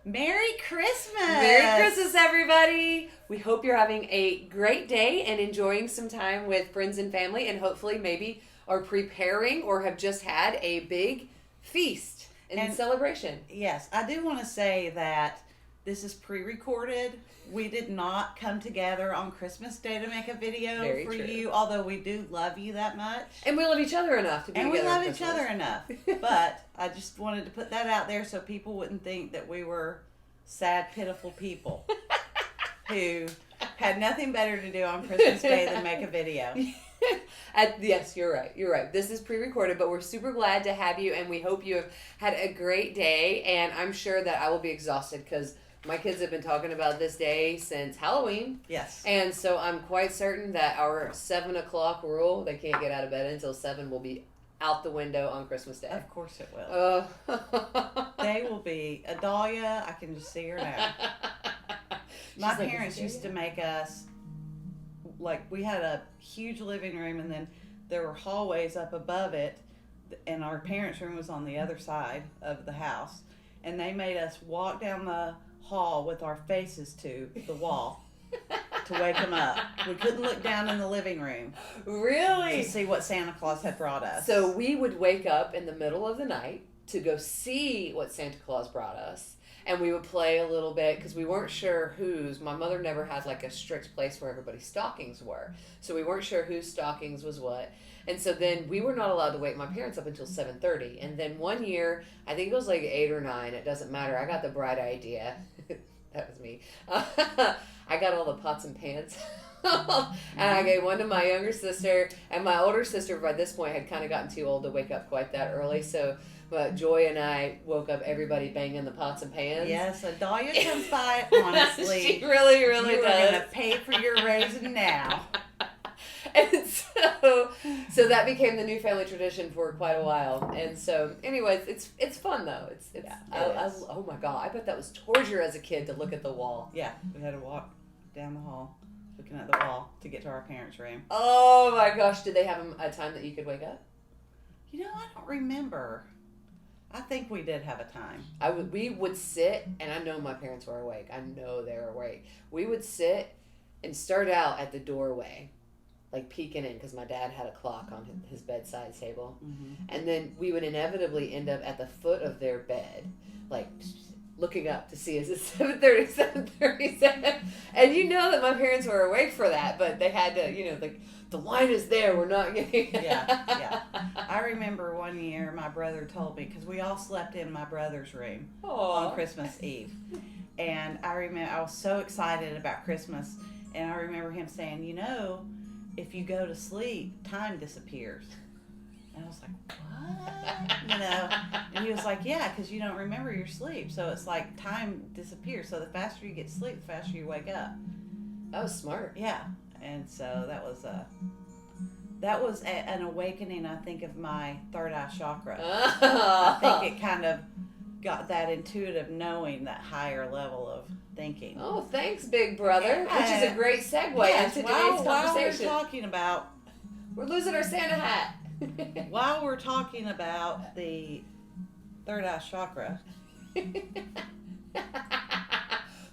Merry Christmas! Merry Christmas, everybody! We hope you're having a great day and enjoying some time with friends and family, and hopefully maybe are preparing or have just had a big feast and celebration. Yes, I do want to say that this is pre-recorded. We did not come together on Christmas Day to make a video Very for true. you, although we do love you that much. And we love each other enough to be And together. we love on each Christmas. other enough. But I just wanted to put that out there so people wouldn't think that we were sad, pitiful people who had nothing better to do on Christmas Day than make a video. Yes, you're right. You're right. This is pre-recorded, but we're super glad to have you, and we hope you have had a great day. And I'm sure that I will be exhausted because my kids have been talking about this day since Halloween. Yes. And so I'm quite certain that our 7 o'clock rule, they can't get out of bed until 7, will be out the window on Christmas Day. Of course it will. They will be. Adalia, I can just see her now. My parents used to make us, like, we had a huge living room and then there were hallways up above it, and our parents' room was on the other side of the house. And they made us walk down the hall with our faces to the wall to wake them up. We couldn't look down in the living room Really? to see what Santa Claus had brought us. So we would wake up in the middle of the night to go see what Santa Claus brought us. And we would play a little bit because we weren't sure whose. My mother never had like a strict place where everybody's stockings were. So we weren't sure whose stockings was what. And so then we were not allowed to wake my parents up until 7:30. And then one year, I think it was like 8 or 9, it doesn't matter. I got the bright idea. That was me. I got all the pots and pans. And I gave one to my younger sister. And my older sister, by this point, had kind of gotten too old to wake up quite that early. So Joy and I woke up everybody banging the pots and pans. Yes, Adalia comes by, honestly. She really you does. are going to pay for your raisin now. And so that became the new family tradition for quite a while. And so, anyways, it's fun though. Oh my god, I bet that was torture as a kid to look at the wall. Yeah, we had to walk down the hall, looking at the wall to get to our parents' room. Oh my gosh, did they have a time that you could wake up? You know, I don't remember. I think we did have a time. We would sit, and I know my parents were awake. I know they were awake. We would sit and start out at the doorway, like peeking in, because my dad had a clock on his bedside table. Mm-hmm. And then we would inevitably end up at the foot of their bed, like looking up to see, is it 7:30, 7:37? And you know that my parents were awake for that, but they had to, like, the line is there, we're not getting... Yeah. I remember one year my brother told me, because we all slept in my brother's room on Christmas Eve. And I remember I was so excited about Christmas, and I remember him saying, if you go to sleep, time disappears. And I was like, what? And he was like, yeah, because you don't remember your sleep. So it's like time disappears. So the faster you get to sleep, the faster you wake up. That was smart. Yeah. And so that was an awakening, I think, of my third eye chakra. I think it kind of got that intuitive knowing, that higher level of thinking. Oh, thanks, big brother. Which is a great segue into today's conversation. While we're talking about... We're losing our Santa hat. While we're talking about the third eye chakra...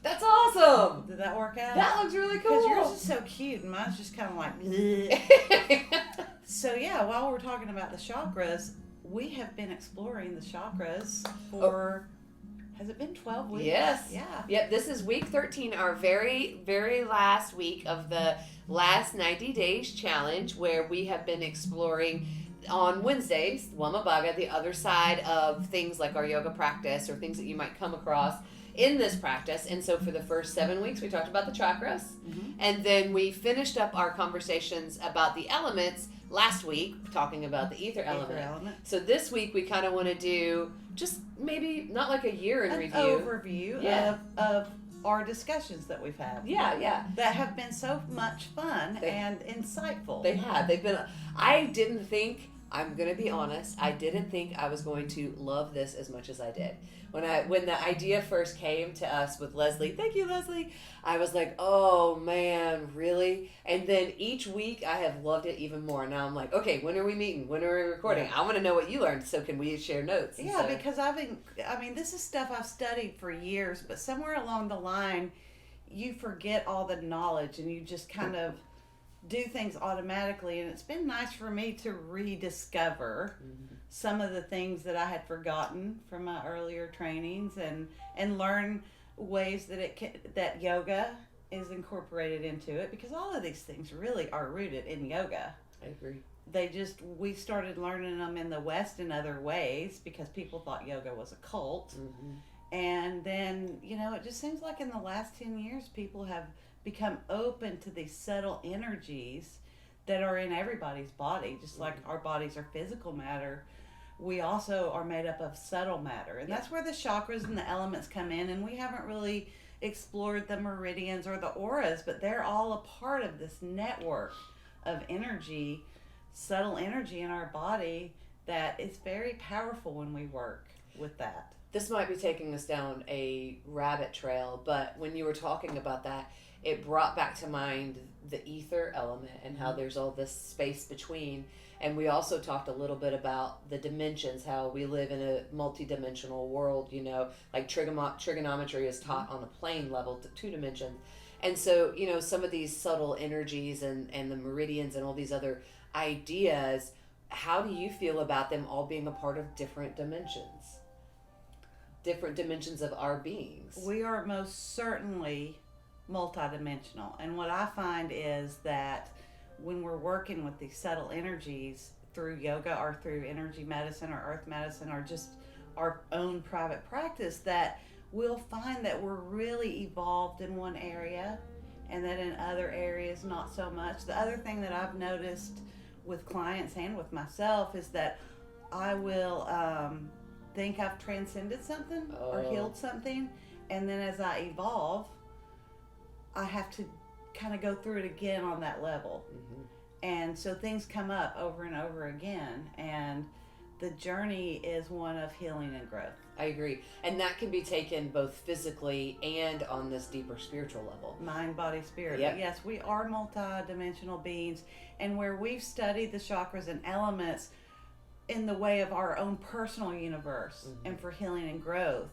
That's awesome. Did that work out? That looks really cool. Because yours is so cute and mine's just kind of like... So yeah, while we're talking about the chakras, we have been exploring the chakras for... Has it been 12 weeks? Yes. Yeah. Yep, this is week 13, our very, very last week of the last 90 days challenge, where we have been exploring on Wednesdays, Wamabhaga, the other side of things like our yoga practice or things that you might come across in this practice. And so for the first 7 weeks, we talked about the chakras. Mm-hmm. And then we finished up our conversations about the elements last week, talking about the ether element. So this week, we kind of want to do just maybe not like a year in review. Overview of our discussions that we've had. Yeah. That have been so much fun and insightful. They have. They've been. I didn't think I'm gonna be honest, I didn't think I was going to love this as much as I did. When the idea first came to us with Leslie, thank you, Leslie, I was like, oh man, really? And then each week I have loved it even more. Now I'm like, okay, when are we meeting? When are we recording? Yeah. I want to know what you learned, so can we share notes? Yeah, because this is stuff I've studied for years, but somewhere along the line, you forget all the knowledge and you just kind of do things automatically. And it's been nice for me to rediscover some of the things that I had forgotten from my earlier trainings, and learn ways that yoga is incorporated into it, because all of these things really are rooted in yoga. I agree. We started learning them in the West in other ways because people thought yoga was a cult. And then, it just seems like in the last 10 years, people have become open to these subtle energies that are in everybody's body. Just like our bodies are physical matter, we also are made up of subtle matter. And that's where the chakras and the elements come in. And we haven't really explored the meridians or the auras, but they're all a part of this network of energy, subtle energy in our body that is very powerful when we work with that. This might be taking us down a rabbit trail, but when you were talking about that, it brought back to mind the ether element and how there's all this space between. And we also talked a little bit about the dimensions, how we live in a multi-dimensional world, like trigonometry is taught on a plane level to 2 dimensions. And so, some of these subtle energies and the meridians and all these other ideas, how do you feel about them all being a part of different dimensions of our beings? We are most certainly multidimensional. And what I find is that when we're working with these subtle energies through yoga or through energy medicine or earth medicine or just our own private practice, that we'll find that we're really evolved in one area and that in other areas not so much. The other thing that I've noticed with clients and with myself is that I will think I've transcended something or healed something, and then as I evolve, I have to kind of go through it again on that level. And so things come up over and over again, and the journey is one of healing and growth. I agree. And that can be taken both physically and on this deeper spiritual level. Mind, body, spirit. Yep. But yes, we are multi-dimensional beings, and where we've studied the chakras and elements in the way of our own personal universe and for healing and growth,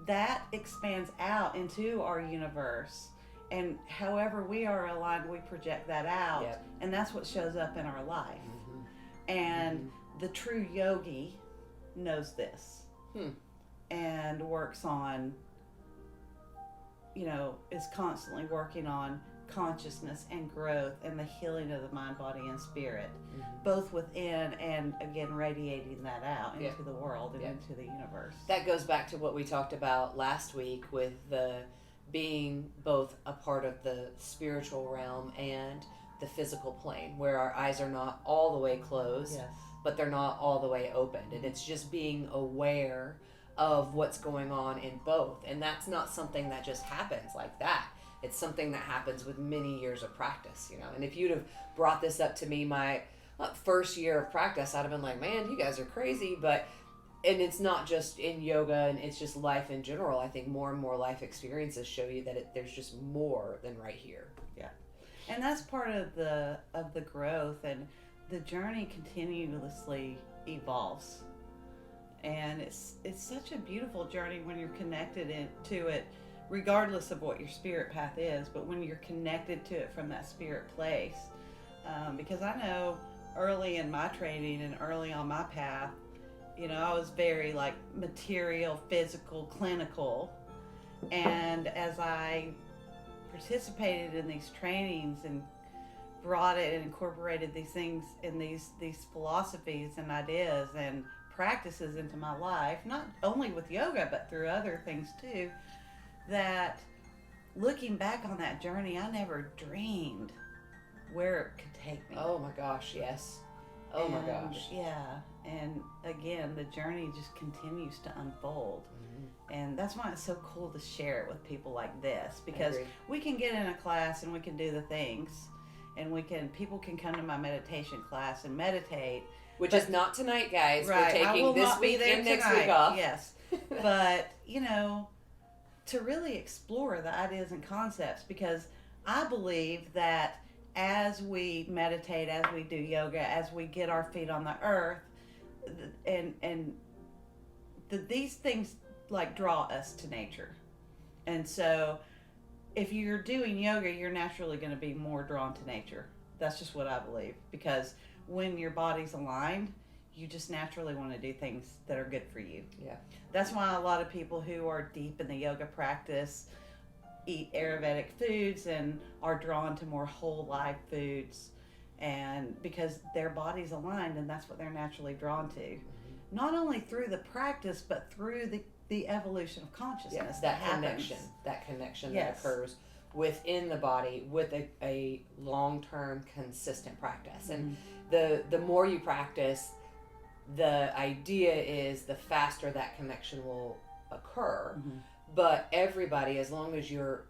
that expands out into our universe. And however we are aligned, we project that out. And that's what shows up in our life. And the true yogi knows this and works on, is constantly working on consciousness and growth and the healing of the mind, body, and spirit, both within and, again, radiating that out into the world and into the universe. That goes back to what we talked about last week with the being both a part of the spiritual realm and the physical plane, where our eyes are not all the way closed, but they're not all the way opened. And it's just being aware of what's going on in both. And that's not something that just happens like that. It's something that happens with many years of practice, And if you'd have brought this up to me my first year of practice, I'd have been like, man, you guys are crazy. And it's not just in yoga, and it's just life in general. I think more and more life experiences show you that there's just more than right here. Yeah. And that's part of the growth, and the journey continuously evolves. And it's such a beautiful journey when you're connected to it, regardless of what your spirit path is, but when you're connected to it from that spirit place. Because I know early in my training and early on my path, I was very material, physical, clinical. And as I participated in these trainings and brought it and incorporated these things and these philosophies and ideas and practices into my life, not only with yoga, but through other things too, that looking back on that journey, I never dreamed where it could take me. Oh my gosh, yes. Oh my gosh. Yeah. And again, the journey just continues to unfold. And that's why it's so cool to share it with people like this, because we can get in a class and we can do the things, and people can come to my meditation class and meditate, Which is not tonight, guys. Right. We're taking this week and next week off. Yes. But, to really explore the ideas and concepts, because I believe that as we meditate, as we do yoga, as we get our feet on the earth, these things like draw us to nature. And so if you're doing yoga, you're naturally going to be more drawn to nature. That's just what I believe, because when your body's aligned, you just naturally want to do things that are good for you. Yeah. That's why a lot of people who are deep in the yoga practice eat Ayurvedic foods and are drawn to more whole life foods, and because their body's aligned, and that's what they're naturally drawn to. Mm-hmm. Not only through the practice, but through the evolution of consciousness. That connection that occurs within the body with a long-term consistent practice. And the more you practice, the idea is the faster that connection will occur. Mm-hmm. But everybody, as long as you're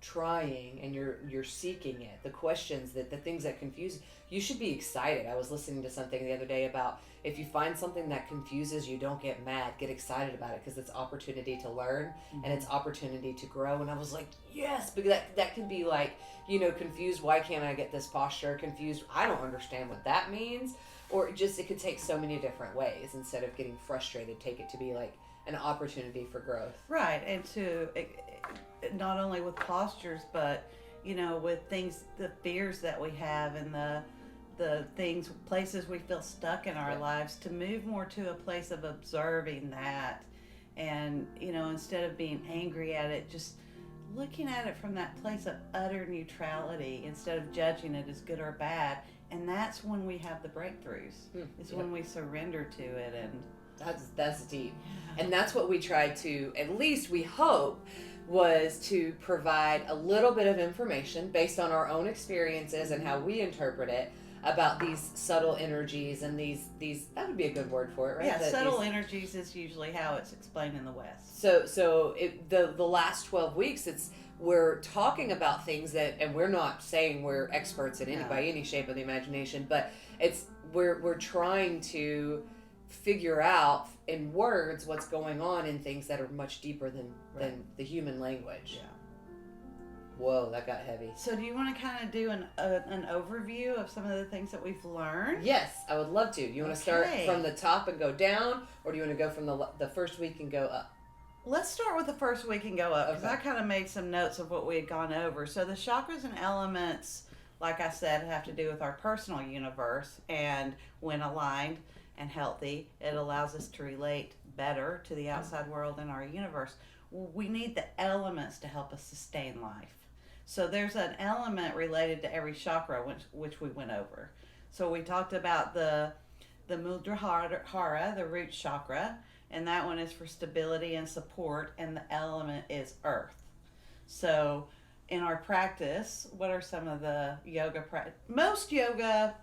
trying and you're seeking it, the questions, the things that confuse you, should be excited. I was listening to something the other day about, if you find something that confuses you, don't get mad, get excited about it, because it's opportunity to learn. Mm-hmm. And it's opportunity to grow. And I was like, yes, because that could be like, confused, why can't I get this posture? Confused, I don't understand what that means. Or just, it could take so many different ways. Instead of getting frustrated, take it to be like an opportunity for growth. Right. And to not only with postures, but with things, the fears that we have, and the things, places we feel stuck in our lives, to move more to a place of observing that, and instead of being angry at it, just looking at it from that place of utter neutrality, instead of judging it as good or bad. And that's when we have the breakthroughs. It's when we surrender to it. And that's deep. And that's what we tried to, at least we hope, was to provide a little bit of information based on our own experiences and how we interpret it, about these subtle energies and these that would be a good word for it, right? Yeah, subtle energies is usually how it's explained in the West. So the last 12 weeks, we're talking about things that, and we're not saying we're experts in by any shape of the imagination, but we're trying to figure out in words what's going on in things that are much deeper than the human language. Yeah. Whoa, that got heavy. So do you want to kind of do an overview of some of the things that we've learned? Yes, I would love to. You want to start from the top and go down, or do you want to go from the first week and go up? Let's start with the first week and go up, because I kind of made some notes of what we had gone over. So the chakras and elements, like I said, have to do with our personal universe, and when aligned and healthy, it allows us to relate better to the outside world and our universe. We need the elements to help us sustain life. So there's an element related to every chakra, which we went over. So we talked about the Muladhara, the root chakra, and that one is for stability and support, and the element is earth. So in our practice, what are some of the yoga most yoga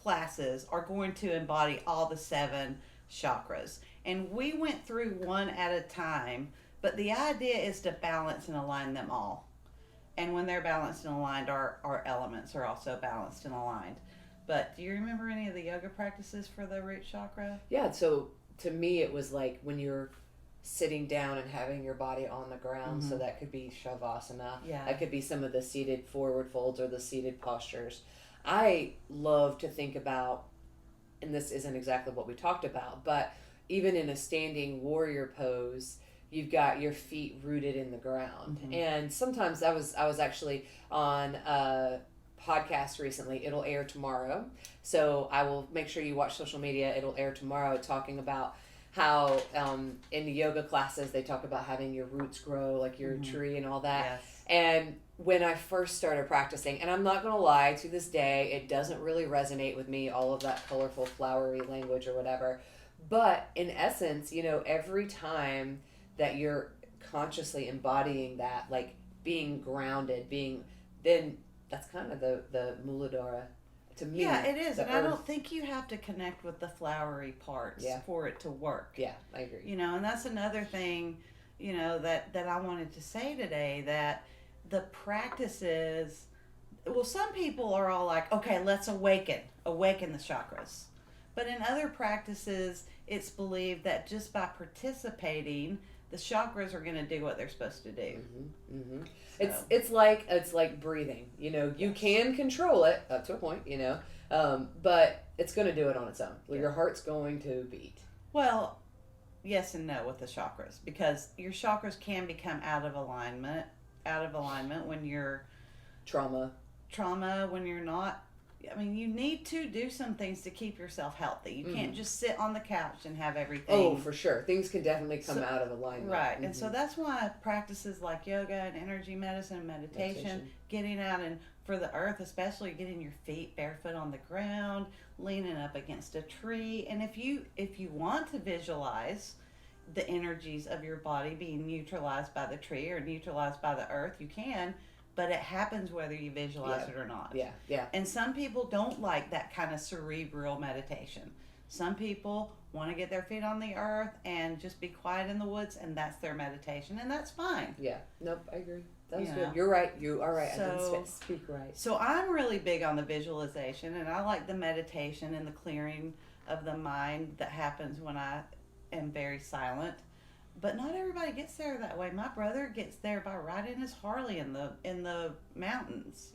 classes are going to embody all the 7 chakras. And we went through one at a time, but the idea is to balance and align them all. And when they're balanced and aligned, our elements are also balanced and aligned. But do you remember any of the yoga practices for the root chakra? Yeah, so to me it was like when you're sitting down and having your body on the ground. Mm-hmm. So that could be shavasana. Yeah. That could be some of the seated forward folds or the seated postures. I love to think about, and this isn't exactly what we talked about, but even in a standing warrior pose, you've got your feet rooted in the ground. Mm-hmm. And sometimes I was actually on a podcast recently. It'll air tomorrow. So I will make sure you watch social media. It'll air tomorrow, talking about how in the yoga classes they talk about having your roots grow like your tree and all that. Yes. And when I first started practicing, and I'm not going to lie, to this day, it doesn't really resonate with me, all of that colorful, flowery language or whatever. But in essence, every time that you're consciously embodying that, like being grounded, then that's kind of the Muladhara to me. Yeah, it is. And I don't think you have to connect with the flowery parts for it to work. Yeah, I agree. And that's another thing, that I wanted to say today, that the practices, well, some people are all like, okay, let's awaken the chakras. But in other practices, it's believed that just by participating, the chakras are going to do what they're supposed to do. Mm-hmm. Mm-hmm. So. It's like breathing. You can control it up to a point. But it's going to do it on its own. Your heart's going to beat. Well, yes and no with the chakras, because your chakras can become out of alignment when you're trauma when you're not. I mean, you need to do some things to keep yourself healthy. You can't just sit on the couch and have everything. Oh, for sure. Things can definitely come out of alignment. Right. And so that's why practices like yoga and energy medicine and meditation, getting out and for the earth, especially getting your feet barefoot on the ground, leaning up against a tree. And if you want to visualize the energies of your body being neutralized by the tree or neutralized by the earth, you can. But it happens whether you visualize it or not. Yeah, yeah. And some people don't like that kind of cerebral meditation. Some people want to get their feet on the earth and just be quiet in the woods, and that's their meditation, and that's fine. Yeah. Nope, I agree. That's good. You're right. You are right. I didn't speak right. So I'm really big on the visualization, and I like the meditation and the clearing of the mind that happens when I am very silent. But not everybody gets there that way. My brother gets there by riding his Harley in the mountains,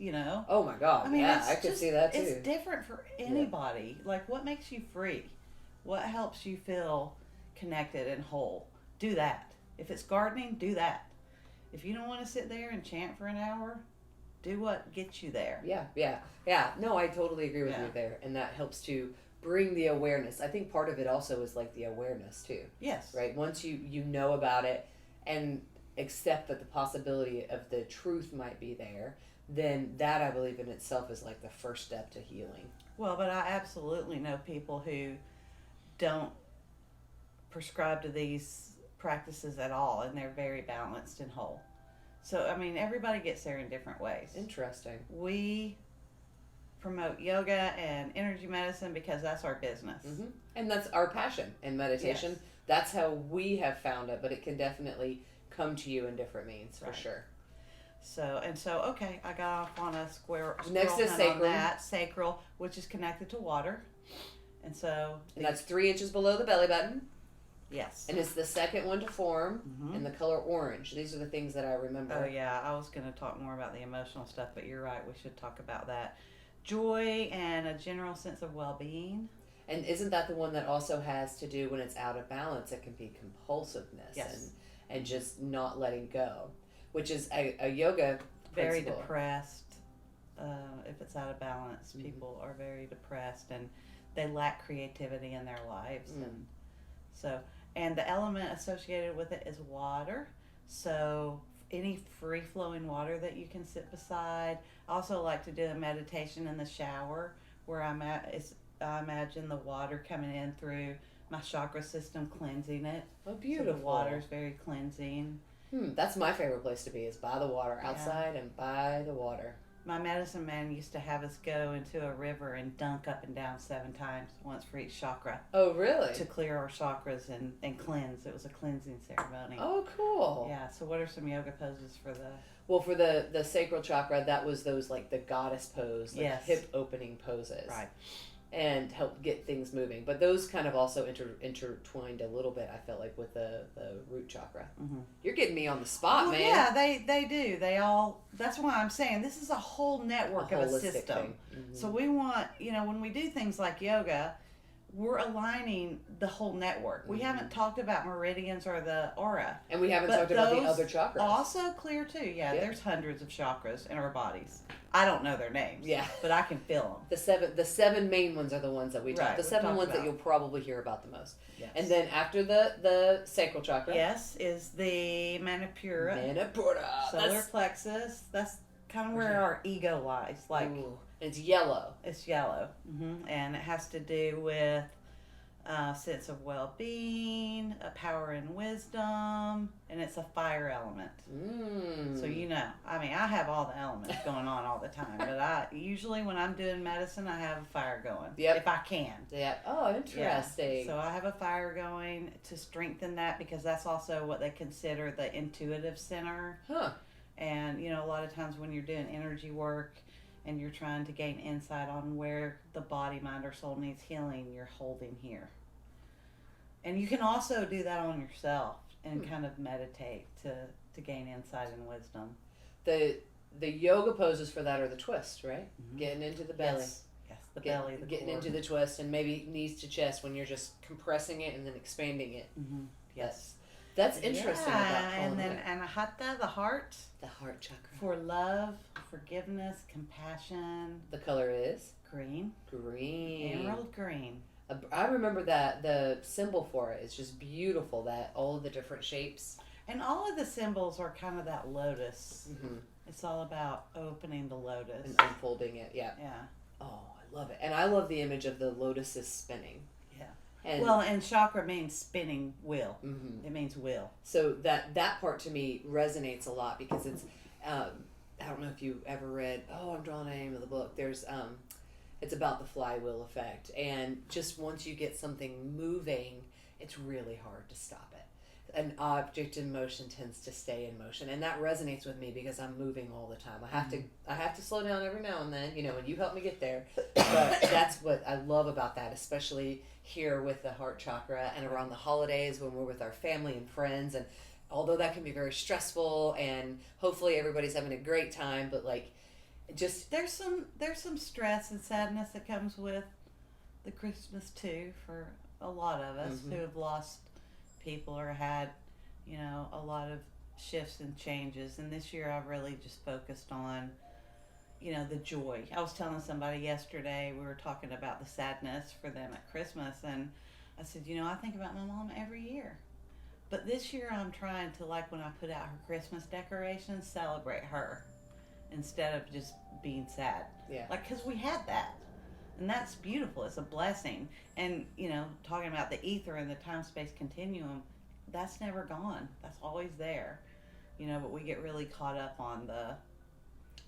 Oh my God. I mean, I could see that too. It's different for anybody. Yeah. Like, what makes you free? What helps you feel connected and whole? Do that. If it's gardening, do that. If you don't want to sit there and chant for an hour, do what gets you there. Yeah. No, I totally agree with you there. And that helps to bring the awareness. I think part of it also is like the awareness too. Yes. Right? Once you know about it and accept that the possibility of the truth might be there, then that, I believe, in itself is like the first step to healing. Well, but I absolutely know people who don't prescribe to these practices at all, and they're very balanced and whole. So, I mean, everybody gets there in different ways. Interesting. We promote yoga and energy medicine because that's our business. Mm-hmm. And that's our passion. And meditation, yes. That's how we have found it, but it can definitely come to you in different means, for sure. So, okay, I got off on a square next is sacral. On that, sacral, which is connected to water. And that's 3 inches below the belly button. Yes. And it's the second one to form, in the color orange. These are the things that I remember. Oh, yeah. I was going to talk more about the emotional stuff, but you're right. We should talk about that. Joy and a general sense of well-being. And isn't that the one that also has to do when it's out of balance? It can be compulsiveness and just not letting go, which is a yoga very principle. Depressed. If it's out of balance, people are very depressed and they lack creativity in their lives. And the element associated with it is water. So any free-flowing water that you can sit beside. I also like to do a meditation in the shower where I imagine the water coming in through my chakra system, cleansing it. Oh, beautiful. So the water's very cleansing. That's my favorite place to be, is by the water, outside and by the water. My medicine man used to have us go into a river and dunk up and down 7 times, once for each chakra. Oh, really? To clear our chakras and cleanse. It was a cleansing ceremony. Oh, cool. Yeah, so what are some yoga poses for the... Well, for the sacral chakra, that was those, like, the goddess pose, like hip opening poses. Right. And help get things moving. But those kind of also intertwined a little bit, I felt like, with the root chakra. Mm-hmm. You're getting me on the spot, man. Yeah, they do. They all, that's why I'm saying this is a whole network of a system. So we want, when we do things like yoga, we're aligning the whole network. We haven't talked about meridians or the aura. And we haven't talked about the other chakras. Also clear too. Yeah, there's hundreds of chakras in our bodies. I don't know their names. Yeah. But I can feel them. The seven main ones are the ones that we talk about. The 7 ones that you'll probably hear about the most. Yes. And then after the sacral chakra. Yes, is the Manipura. Solar plexus. That's kind of where our ego lies. Like. Ooh. It's yellow. It's yellow. And it has to do with a sense of well-being, a power and wisdom, and it's a fire element. So I have all the elements going on all the time, but usually when I'm doing medicine, I have a fire going. Yep. If I can. Yeah. Oh, interesting. Yeah. So I have a fire going to strengthen that, because that's also what they consider the intuitive center. Huh. And, a lot of times when you're doing energy work and you're trying to gain insight on where the body, mind, or soul needs healing, you're holding here. And you can also do that on yourself and kind of meditate to gain insight and wisdom. The yoga poses for that are the twist, right? Mm-hmm. Getting into the belly. Yes, the belly, the getting core. into the twist, and maybe knees to chest when you're just compressing it and then expanding it. Mm-hmm. Yes. That's interesting. Yeah, and then Anahata, the heart. The heart chakra. For love, forgiveness, compassion. The color is? Green. Emerald green. I remember that the symbol for it is just beautiful, that all of the different shapes. And all of the symbols are kind of that lotus. Mm-hmm. It's all about opening the lotus. And unfolding it, yeah. Yeah. Oh, I love it. And I love the image of the lotuses spinning. Yeah. And chakra means spinning wheel. Mm-hmm. It means wheel. So that part to me resonates a lot because it's, I don't know if you ever read, I'm drawing the name of the book. There's, it's about the flywheel effect. And just once you get something moving, it's really hard to stop it. An object in motion tends to stay in motion, and that resonates with me because I'm moving all the time. I have to slow down every now and then, and you help me get there. But that's what I love about that, especially here with the heart chakra and around the holidays when we're with our family and friends. And although that can be very stressful, and hopefully everybody's having a great time, but just there's some stress and sadness that comes with the Christmas too for a lot of us who have lost people or had, a lot of shifts and changes. And this year I've really just focused on, the joy. I was telling somebody yesterday, we were talking about the sadness for them at Christmas, and I said, I think about my mom every year. But this year I'm trying to, when I put out her Christmas decorations, celebrate her instead of just being sad. Yeah. Because we had that. And that's beautiful. It's a blessing. And, talking about the ether and the time-space continuum, that's never gone. That's always there. But we get really caught up on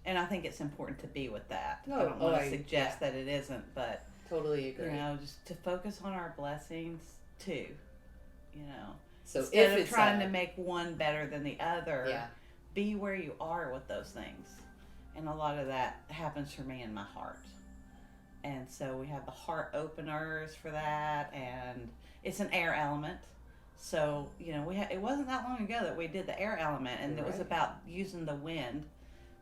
and I think it's important to be with that. I don't want to suggest that it isn't, but... Totally agree. Just to focus on our blessings, too. So instead of trying to make one better than the other, be where you are with those things. And a lot of that happens for me in my heart. And so we have the heart openers for that, and it's an air element. So, it wasn't that long ago that we did the air element, and it was about using the wind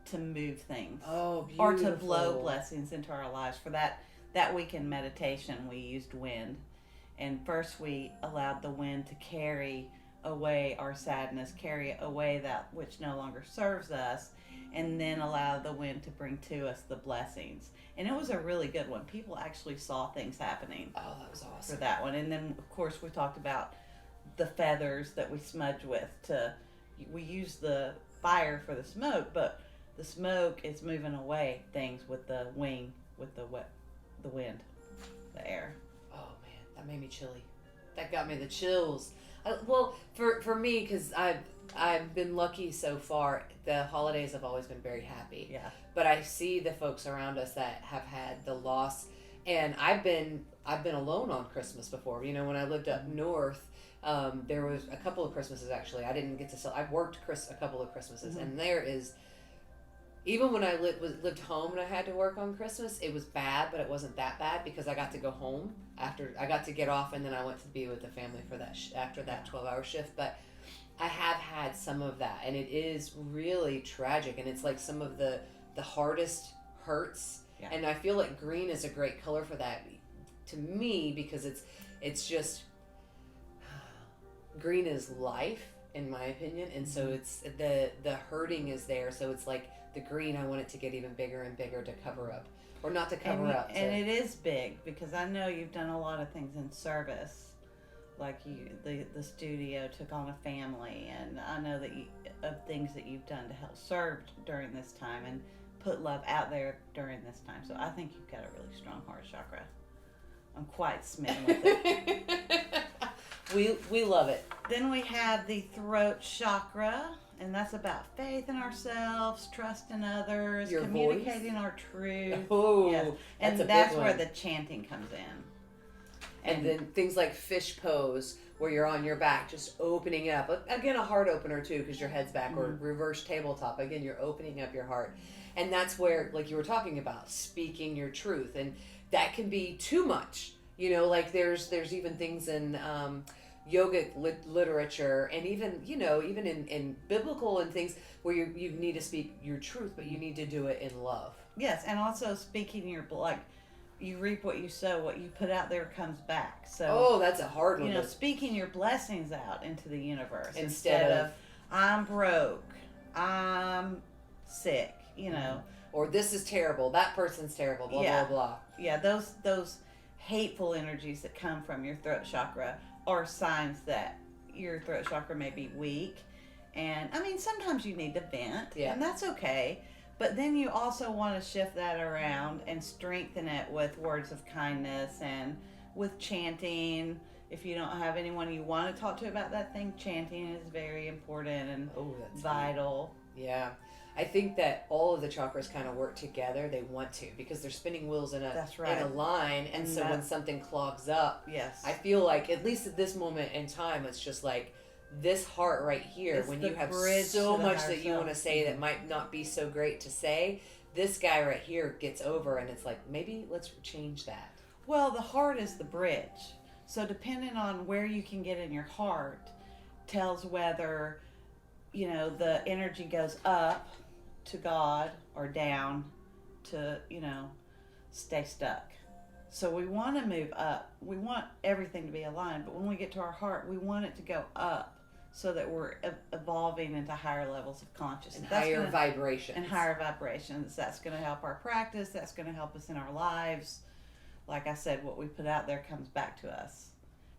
to move things. Oh, beautiful. Or to blow blessings into our lives. For that week in meditation, we used wind. And first we allowed the wind to carry away our sadness, carry away that which no longer serves us, and then allow the wind to bring to us the blessings. And it was a really good one. People actually saw things happening. Oh, that was awesome. For that one. And then, of course, we talked about the feathers that we smudge with. We use the fire for the smoke, but the smoke is moving away things with the wind, the air. Oh, man, that made me chilly. That got me the chills. For me, because I've been lucky so far. The holidays have always been very happy. Yeah. But I see the folks around us that have had the loss, and I've been alone on Christmas before. When I lived up north, there was a couple of Christmases actually. I didn't get to I worked a couple of Christmases, and there is. Even when I lived home and I had to work on Christmas, it was bad, but it wasn't that bad because I got to go home after I got to get off, and then I went to be with the family for that after that 12-hour shift. But I have had some of that, and it is really tragic, and it's like some of the hardest hurts. Yeah. And I feel like green is a great color for that to me because it's just green is life in my opinion, and so it's the hurting is there, so it's like the green, I want it to get even bigger and bigger to cover up, or not to cover up. And it is big because I know you've done a lot of things in service. Like the studio took on a family, and I know that of things that you've done to help serve during this time and put love out there during this time. So I think you've got a really strong heart chakra. I'm quite smitten with it. We love it. Then we have the throat chakra, and that's about faith in ourselves, trust in others, Your communicating our truth. Oh, yes. And that's where the chanting comes in. And then things like fish pose, where you're on your back, just opening up. Again, a heart opener too, because your head's back, or reverse tabletop. Again, you're opening up your heart. And that's where, like you were talking about, speaking your truth. And that can be too much. You know, like there's even things in yogic literature, and even, you know, even in biblical and things, where you need to speak your truth, but you need to do it in love. Yes, and also speaking your, like, you reap what you sow. What you put out there comes back. So, that's a hard one. You know, speaking your blessings out into the universe instead of I'm broke, I'm sick, you know, or this is terrible, that person's terrible, blah blah blah. Yeah, those hateful energies that come from your throat chakra are signs that your throat chakra may be weak. And I mean, sometimes you need to vent, and that's okay. But then you also want to shift that around and strengthen it with words of kindness and with chanting. If you don't have anyone you want to talk to about that thing, chanting is very important and vital. Yeah. I think that all of the chakras kind of work together. They want to, because they're spinning wheels in a line. And so when something clogs up, I feel like, at least at this moment in time, it's just like, this heart right here, when you have so much that you want to say that might not be so great to say, this guy right here gets over, and it's like, maybe let's change that. Well, the heart is the bridge. So depending on where you can get in your heart tells whether, you know, the energy goes up to God or down to, you know, stay stuck. So we want to move up. We want everything to be aligned, but when we get to our heart, we want it to go up, so that we're evolving into higher levels of consciousness. And higher vibrations. And higher vibrations. That's going to help our practice. That's going to help us in our lives. Like I said, what we put out there comes back to us.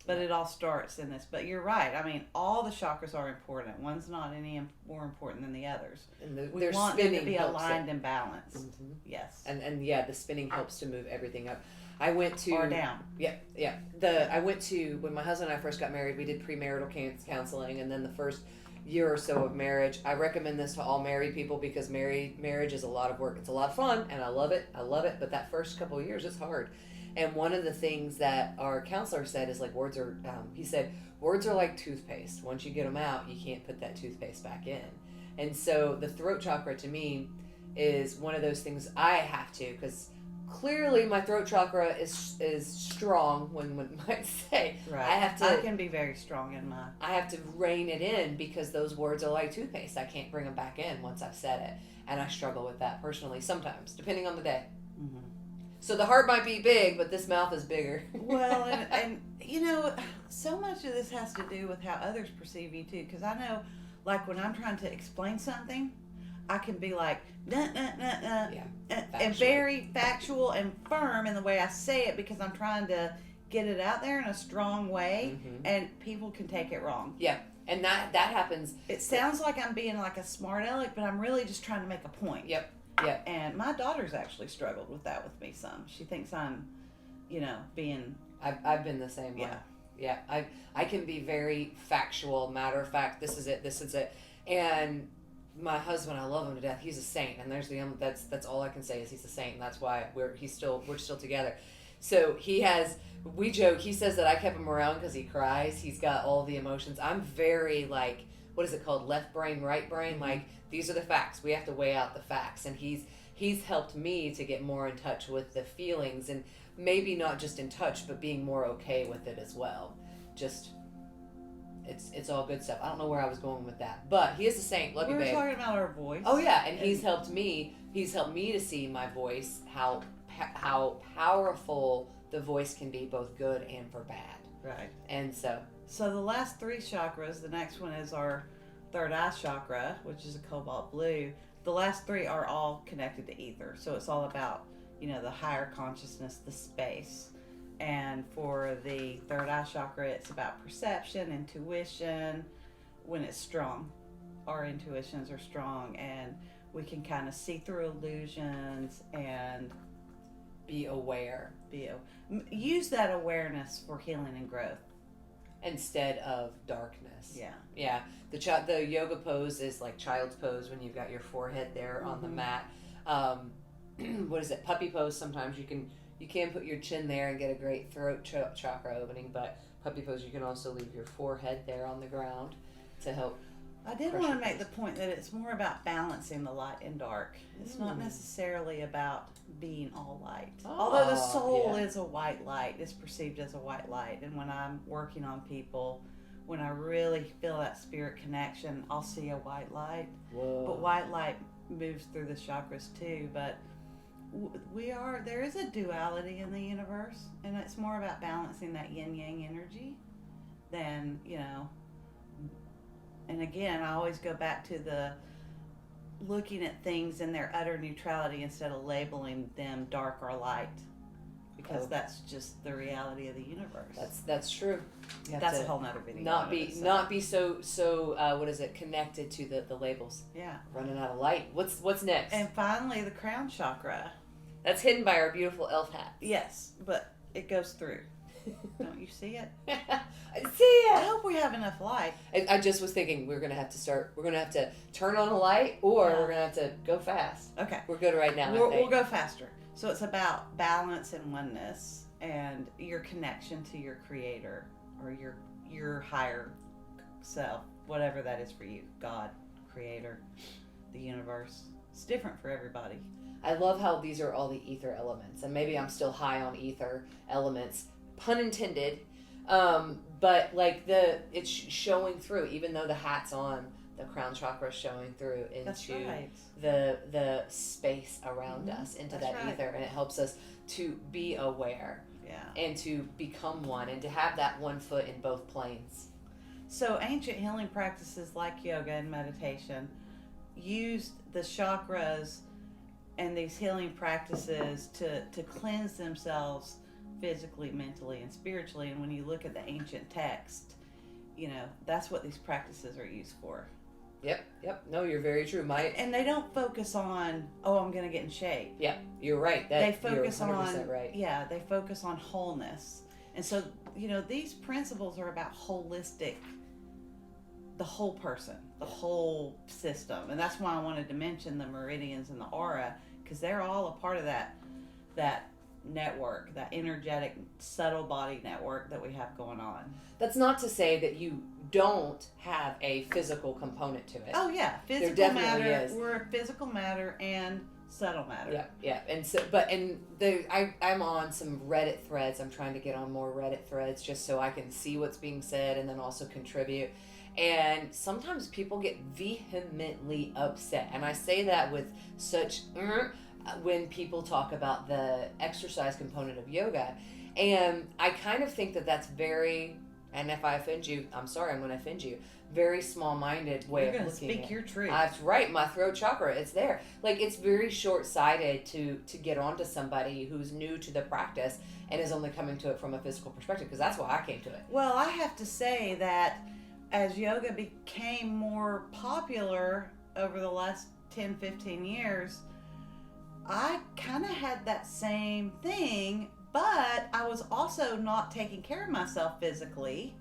But it all starts in this. But you're right. I mean, all the chakras are important. One's not any more important than the others. And we want them to be aligned and balanced. Mm-hmm. Yes. And the spinning helps to move everything up. I went to... Or down. Yeah. I went to, when my husband and I first got married, we did premarital counseling, and then the first year or so of marriage. I recommend this to all married people, because marriage is a lot of work. It's a lot of fun, and I love it, but that first couple of years, it's hard. And one of the things that our counselor said is, like, words are like toothpaste. Once you get them out, you can't put that toothpaste back in. And so the throat chakra, to me, is one of those things I have to, because clearly my throat chakra is strong, one might say. Right. I can be very strong in mine. I have to rein it in, because those words are like toothpaste. I can't bring them back in once I've said it. And I struggle with that personally sometimes, depending on the day. Mm-hmm. So the heart might be big, but this mouth is bigger. Well, and you know, so much of this has to do with how others perceive you too. Because I know, like, when I'm trying to explain something, I can be like, and very factual and firm in the way I say it, because I'm trying to get it out there in a strong way, and people can take it wrong. Yeah, and that happens. It sounds like I'm being like a smart aleck, but I'm really just trying to make a point. Yep. And my daughter's actually struggled with that with me some. She thinks I'm, you know, being... I've been the same way. Yeah. I can be very factual, matter of fact, this is it. And my husband, I love him to death. He's a saint, and that's all I can say is he's a saint, and that's why we're still together. So we joke, he says that I kept him around because he cries. He's got all the emotions. I'm very, like, what is it called? Left brain, right brain? Mm-hmm. Like, these are the facts. We have to weigh out the facts. And he's helped me to get more in touch with the feelings, and maybe not just in touch, but being more okay with it as well. Just, it's all good stuff. I don't know where I was going with that, but he is a saint. Love you, babe. We were talking about our voice. Oh yeah, and he's helped me to see my voice, how powerful the voice can be, both good and for bad. Right. And so the last three chakras, the next one is our third eye chakra, which is a cobalt blue. The last three are all connected to ether. So it's all about, you know, the higher consciousness, the space. And for the third eye chakra, it's about perception, intuition. When it's strong, our intuitions are strong, and we can kind of see through illusions and be aware. Use that awareness for healing and growth instead of darkness. Yeah. The yoga pose is like child's pose, when you've got your forehead there on the mat. What is it? Puppy pose. Sometimes you can You can put your chin there and get a great throat chakra opening, but puppy pose, you can also leave your forehead there on the ground to help. I did want to make the point that it's more about balancing the light and dark. It's not necessarily about being all light. Although the soul is a white light, it's perceived as a white light. And when I'm working on people, when I really feel that spirit connection, I'll see a white light. Whoa. But white light moves through the chakras too. But there is a duality in the universe, and it's more about balancing that yin-yang energy than, and again, I always go back to the looking at things in their utter neutrality instead of labeling them dark or light, because that's just the reality of the universe. That's true. That's a whole nother video. Not be so what is it, connected to the labels. Yeah. Running out of light. What's next? And finally, the crown chakra. That's hidden by our beautiful elf hat. Yes, but it goes through. Don't you see it? I see it. I hope we have enough light. I just was thinking we're going to have to turn on a light, or we're going to have to go fast. Okay. We're good right now. We'll go faster. So it's about balance and oneness and your connection to your creator or your higher self, whatever that is for you. God, creator, the universe. It's different for everybody. I love how these are all the ether elements, and maybe I'm still high on ether elements, pun intended, but like it's showing through, even though the hat's on, the crown chakra is showing through into the space around us, into that ether, and it helps us to be aware and to become one, and to have that one foot in both planes. So ancient healing practices like yoga and meditation used the chakras and these healing practices to cleanse themselves physically, mentally, and spiritually. And when you look at the ancient text, that's what these practices are used for. Yep. No, you're very true. And they don't focus on, I'm going to get in shape. Yeah, you're right. They focus you're 100% right. Yeah, they focus on wholeness. And so, these principles are about holistic, the whole person, the whole system. And that's why I wanted to mention the meridians and the aura, because they're all a part of that network, that energetic, subtle body network that we have going on. That's not to say that you don't have a physical component to it. Oh yeah, physical matter. We're physical matter and subtle matter. Yeah. And so, I'm on some Reddit threads. I'm trying to get on more Reddit threads just so I can see what's being said and then also contribute. And sometimes people get vehemently upset, and I say that with such when people talk about the exercise component of yoga, and I kind of think that that's very, and if I offend you, I'm sorry, I'm going to offend you, very small-minded way of looking at it. You're going to speak your truth. That's right, my throat chakra, it's there. Like, it's very short-sighted to get onto somebody who's new to the practice and is only coming to it from a physical perspective, because that's why I came to it. Well, I have to say that as yoga became more popular over the last 10, 15 years, I kind of had that same thing, but I was also not taking care of myself physically.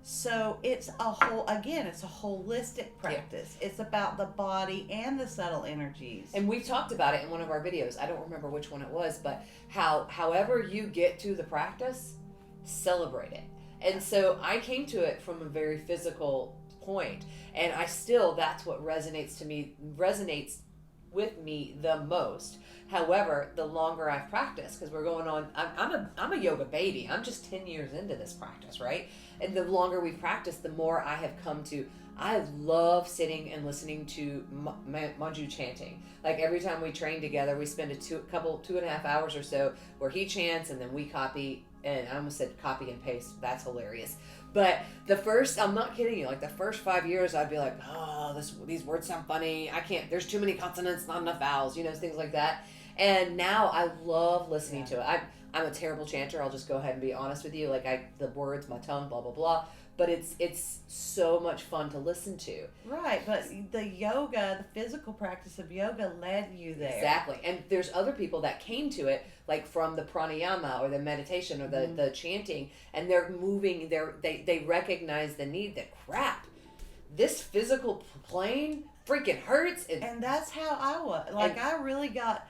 So it's a holistic practice. Yeah. It's about the body and the subtle energies. And we've talked about it in one of our videos. I don't remember which one it was, but however you get to the practice, celebrate it. And so I came to it from a very physical point, and that's what resonates with me the most. However, the longer I've practiced, because we're going on, I'm a yoga baby. I'm just 10 years into this practice, right? And the longer we've practiced, the more I have come to, I love sitting and listening to Manju chanting. Like every time we train together, we spend 2.5 hours or so where he chants and then we copy. And I almost said copy and paste. That's hilarious. But I'm not kidding you, like the first 5 years, I'd be like, these words sound funny. I can't, there's too many consonants, not enough vowels, things like that. And now I love listening to it. I'm a terrible chanter. I'll just go ahead and be honest with you. Like the words, my tongue, blah, blah, blah. But it's so much fun to listen to. Right, but the physical practice of yoga led you there. Exactly. And there's other people that came to it, like from the pranayama or the meditation or the chanting, and they're moving, they recognize the need that, crap, this physical plane freaking hurts. And that's how I was. I really got,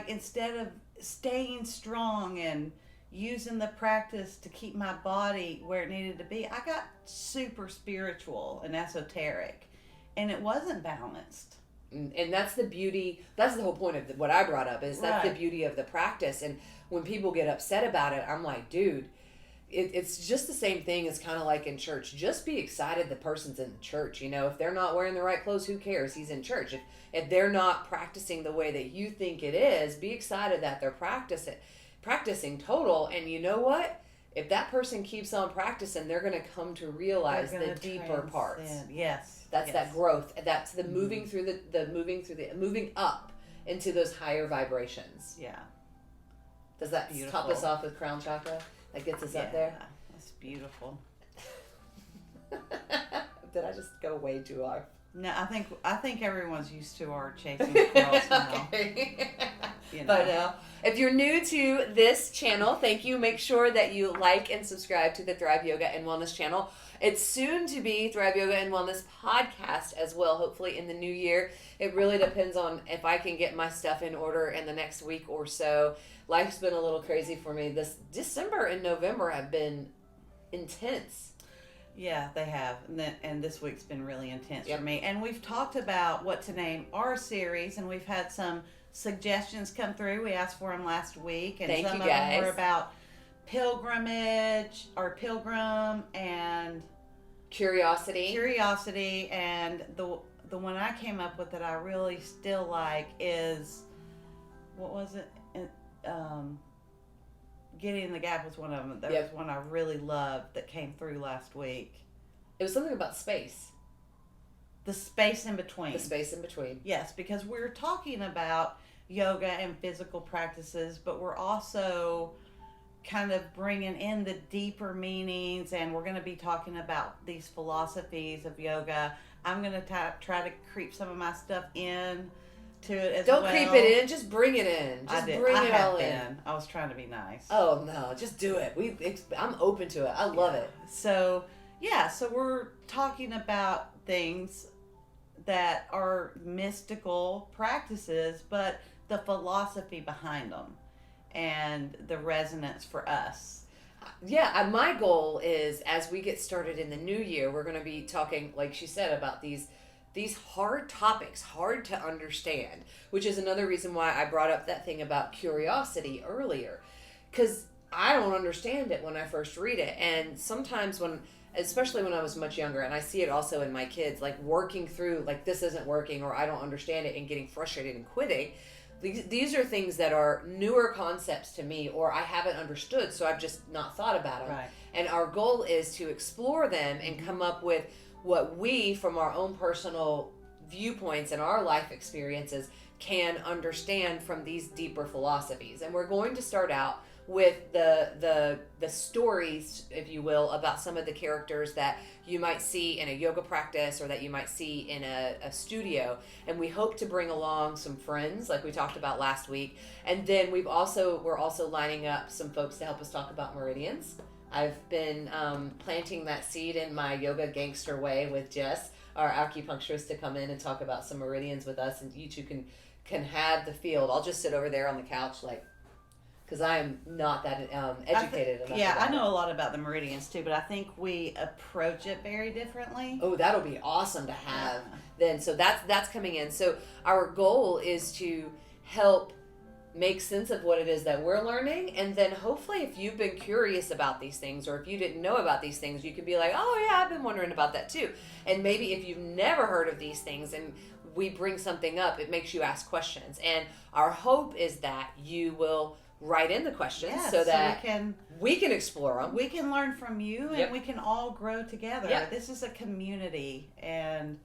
instead of staying strong and using the practice to keep my body where it needed to be, I got super spiritual and esoteric, and it wasn't balanced. And that's the beauty. That's the whole point of what I brought up, is that's Right. the beauty of the practice. And when people get upset about it, I'm like, dude, it's just the same thing as kind of like in church. Just be excited the person's in the church. You know, if they're not wearing the right clothes, who cares? He's in church. If they're not practicing the way that you think it is, be excited that they're practicing total. And you know what? If that person keeps on practicing, they're going to come to realize the deeper parts. Yes. That's that growth. That's the moving through moving up into those higher vibrations. Yeah. Does that Beautiful. top us off with crown chakra? That gets us up there? That's beautiful. Did I just go way too hard? No, I think everyone's used to our chasing squirrels now. Okay. You know. But if you're new to this channel, thank you. Make sure that you like and subscribe to the Thrive Yoga and Wellness channel. It's soon to be Thrive Yoga and Wellness podcast as well, hopefully in the new year. It really depends on if I can get my stuff in order in the next week or so. Life's been a little crazy for me. This December and November have been intense. Yeah, they have. And this week's been really intense for me. And we've talked about what to name our series, and we've had some suggestions come through. We asked for them last week, and some of them were about pilgrimage or pilgrim and curiosity, and the one I came up with that I really still like is, what was it? Getting in the Gap was one of them. There was one I really loved that came through last week. It was something about space. The space in between. The space in between. Yes, because we're talking about yoga and physical practices, but we're also kind of bringing in the deeper meanings, and we're going to be talking about these philosophies of yoga. I'm going to try to creep some of my stuff in to it as well. Don't creep it in, just bring it in. Just bring it all in. I was trying to be nice. Oh no, just do it. I'm open to it. I love it. So we're talking about things that are mystical practices, but the philosophy behind them and the resonance for us. Yeah, my goal is, as we get started in the new year, we're going to be talking, like she said, about these hard topics, hard to understand, which is another reason why I brought up that thing about curiosity earlier, because I don't understand it when I first read it. And sometimes especially when I was much younger, and I see it also in my kids, like working through, like, this isn't working, or I don't understand it, and getting frustrated and quitting. These are things that are newer concepts to me, or I haven't understood, so I've just not thought about them. Right. And our goal is to explore them and come up with what we, from our own personal viewpoints and our life experiences, can understand from these deeper philosophies. And we're going to start out with the stories, if you will, about some of the characters that you might see in a yoga practice or that you might see in a studio. And we hope to bring along some friends, like we talked about last week. And then we're also lining up some folks to help us talk about meridians. I've been planting that seed in my yoga gangster way with Jess, our acupuncturist, to come in and talk about some meridians with us, and you two can have the field. I'll just sit over there on the couch, like, because I am not that educated enough. Yeah, I know a lot about the meridians too, but I think we approach it very differently. Oh, that'll be awesome to have then. So that's coming in. So our goal is to help make sense of what it is that we're learning, and then hopefully if you've been curious about these things, or if you didn't know about these things, you could be like, oh yeah, I've been wondering about that too. And maybe if you've never heard of these things and we bring something up, it makes you ask questions. And our hope is that you will write in the questions so that we can explore them. We can learn from you, and we can all grow together. Yep. This is a community, and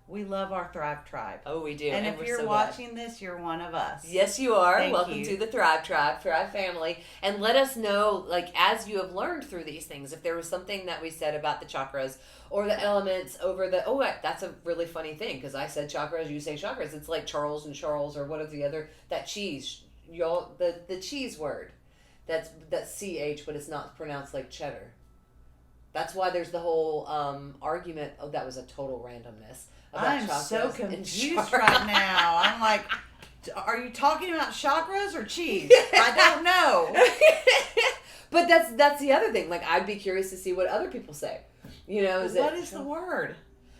we love our Thrive Tribe. Oh, we do. And if you're watching this, you're one of us. Yes, you are. Thank Welcome you. to the Thrive Tribe, Thrive family. And let us know, like, as you have learned through these things, if there was something that we said about the chakras or the elements over the, that's a really funny thing, because I said chakras, you say chakras. It's like Charles and Charles, or what is the other, that cheese, y'all, the cheese word. That's CH, but it's not pronounced like cheddar. That's why there's the whole argument. Oh, that was a total randomness. I'm so confused right now. I'm like, Are you talking about chakras or cheese? I don't know. But that's the other thing. Like, I'd be curious to see what other people say. You know, what is the word?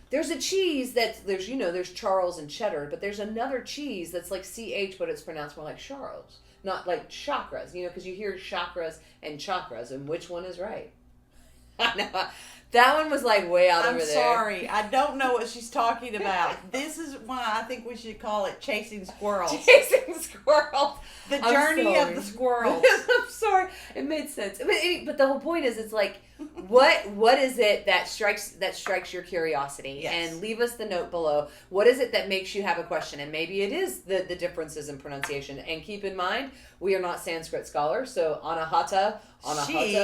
There's a cheese there's Charles and cheddar, but there's another cheese that's like CH, but it's pronounced more like Charles, not like chakras. You know, because you hear chakras, and which one is right? I know. That one was like way out over there. I'm sorry. I don't know what she's talking about. This is why I think we should call it Chasing Squirrels. Chasing Squirrels. The journey of the squirrels. I'm sorry. It made sense. But the whole point is, it's like, what is it that strikes your curiosity? Yes. And leave us the note below. What is it that makes you have a question? And maybe it is the differences in pronunciation. And keep in mind, we are not Sanskrit scholars. So anahata. She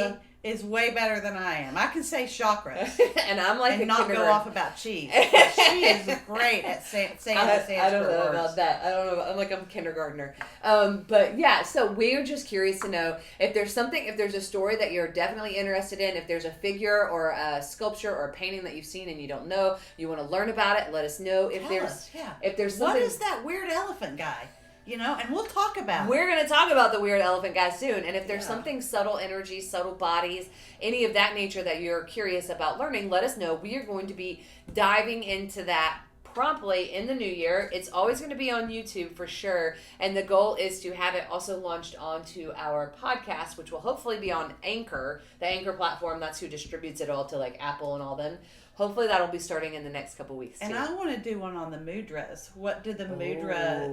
is way better than I am. I can say chakras. And I'm like and not go off about cheese. She is great at saying the Sanskrit I don't know words. about that. I don't know. I'm a kindergartner. But yeah, so we're just curious to know if there's a story that you're definitely interested in, if there's a figure or a sculpture or a painting that you've seen and you don't know, you want to learn about it, let us know. If there's something. What is that weird elephant guy? You know, and we'll talk about it. We're going to talk about the weird elephant guy soon. And if there's something subtle energy, subtle bodies, any of that nature that you're curious about learning, let us know. We are going to be diving into that promptly in the new year. It's always going to be on YouTube for sure. And the goal is to have it also launched onto our podcast, which will hopefully be on Anchor, the Anchor platform. That's who distributes it all to like Apple and all them. Hopefully that'll be starting in the next couple weeks too. And I want to do one on the mudras. What did the mudra?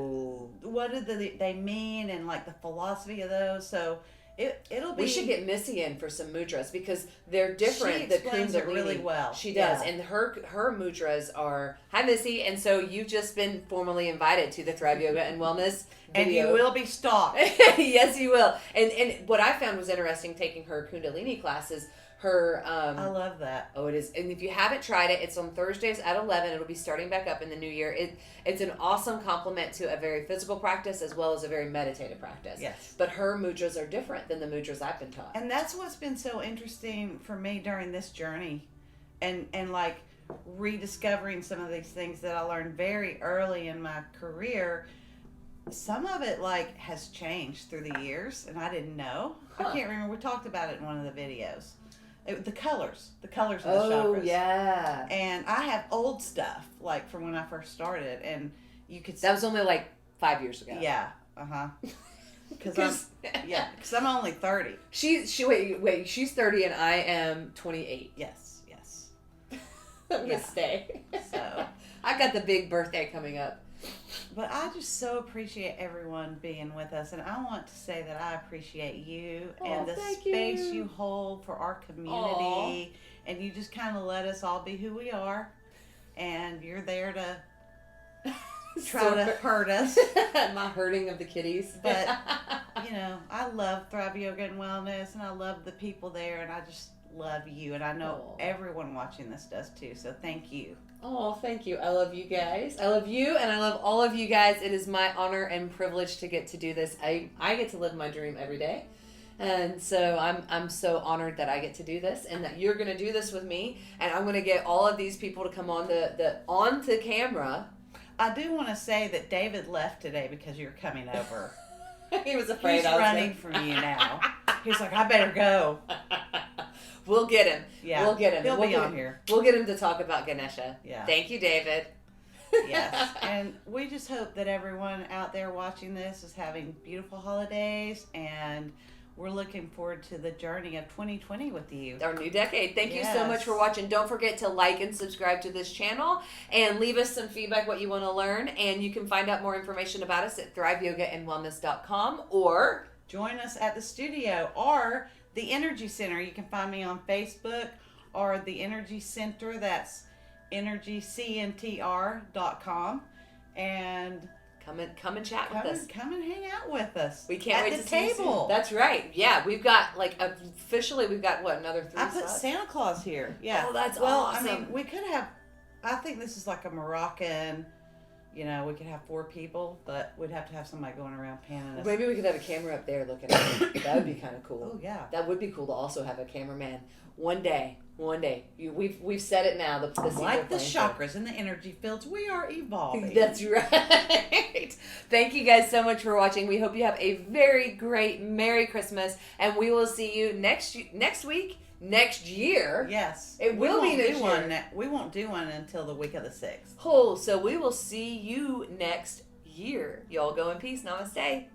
What did they mean, and like the philosophy of those? So it'll be. We should get Missy in for some mudras because they're different. She explains it really well. She does, and her mudras are. Hi, Missy, and so you've just been formally invited to the Thrive Yoga and Wellness video. And you will be stalked. Yes, you will. And what I found was interesting taking her Kundalini classes. I love that. Oh, it is. And if you haven't tried it, it's on Thursdays at 11. It'll be starting back up in the new year. It's an awesome complement to a very physical practice as well as a very meditative practice. Yes. But her mudras are different than the mudras I've been taught. And that's what's been so interesting for me during this journey, and like rediscovering some of these things that I learned very early in my career. Some of it like has changed through the years, and I didn't know. I can't remember. We talked about it in one of the videos. The colors of the chakras. Oh, yeah. And I have old stuff, like from when I first started, and you could... That was only like 5 years ago. Yeah, Because I'm only 30. Wait, she's 30 and I am 28. Yes. I'm going to stay. So... I've got the big birthday coming up. But I just so appreciate everyone being with us, and I want to say that I appreciate you and the space you hold for our community, and you just kind of let us all be who we are, and you're there to try to hurt us. My hurting of the kitties. But, I love Thrive Yoga and Wellness, and I love the people there, and I just love you, and I know everyone watching this does too, so thank you. Oh, thank you. I love you guys. I love you, and I love all of you guys. It is my honor and privilege to get to do this. I get to live my dream every day, and so I'm so honored that I get to do this, and that you're going to do this with me, and I'm going to get all of these people to come on onto camera. I do want to say that David left today because you're coming over. He was afraid. He's running from you now. He's like, I better go. We'll get him. Yeah. We'll get him. He'll be on here. We'll get him to talk about Ganesha. Yeah. Thank you, David. Yes. And we just hope that everyone out there watching this is having beautiful holidays, and we're looking forward to the journey of 2020 with you. Our new decade. Thank you so much for watching. Don't forget to like and subscribe to this channel, and leave us some feedback what you want to learn. And you can find out more information about us at thriveyogaandwellness.com, or join us at the studio or the Energy Center. You can find me on Facebook, or the Energy Center. That's energycntr.com. And come and chat with us. Come and hang out with us. We can't wait to see see you soon. That's right. Yeah, we've got officially another 3 I put slots? Santa Claus here. Yeah. Oh, that's awesome. awesome. I mean, we could have. I think this is like a Moroccan You know, we could have 4 people, but we'd have to have somebody going around panning us. Maybe we could have a camera up there looking at it. That would be kind of cool. Oh, yeah. That would be cool to also have a cameraman. One day. We've said it now. The like the chakras and the energy fields, we are evolving. That's right. Thank you guys so much for watching. We hope you have a very great Merry Christmas, and we will see you next week. Next year. Yes. It will be next year. We won't do one until the week of the 6th. Cool. So we will see you next year. Y'all go in peace. Namaste.